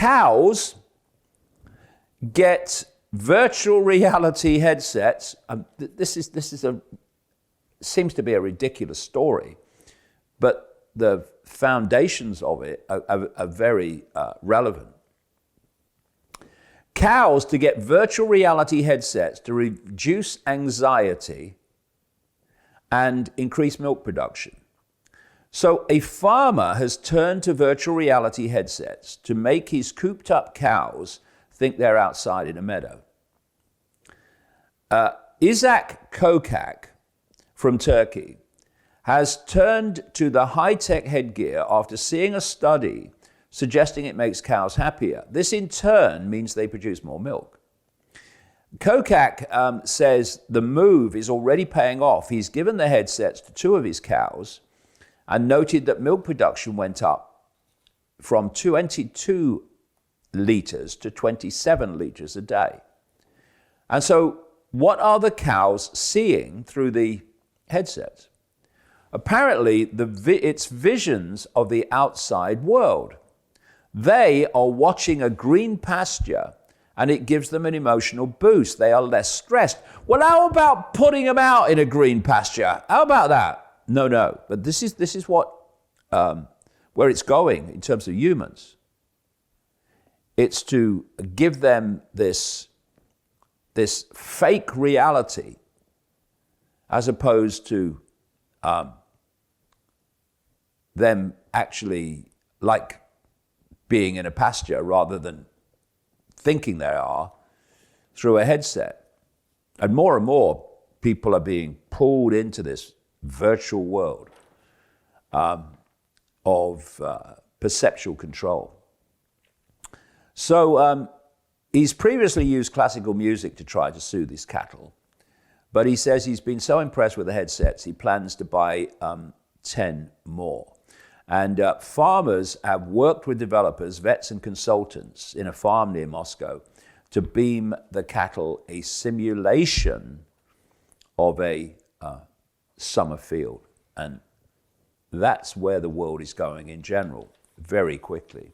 Cows get virtual reality headsets. This seems to be a ridiculous story, but the foundations of it are very relevant. Cows to get virtual reality headsets to reduce anxiety and increase milk production. So a farmer has turned to virtual reality headsets to make his cooped up cows think they're outside in a meadow. Isaac Kokak from Turkey has turned to the high-tech headgear after seeing a study suggesting it makes cows happier. This in turn means they produce more milk. Kokak says the move is already paying off. He's given the headsets to 2 of his cows and noted that milk production went up from 22 litres to 27 litres a day. And so what are the cows seeing through the headsets? Apparently, it's visions of the outside world. They are watching a green pasture and it gives them an emotional boost. They are less stressed. Well, how about putting them out in a green pasture? How about that? No. But this is what where it's going in terms of humans. It's to give them this fake reality as opposed to them actually like being in a pasture rather than thinking they are through a headset. And more people are being pulled into this virtual world of perceptual control. So he's previously used classical music to try to soothe his cattle, but he says he's been so impressed with the headsets, he plans to buy 10 more. And farmers have worked with developers, vets and consultants in a farm near Moscow to beam the cattle a simulation of a summer field. And that's where the world is going in general, very quickly.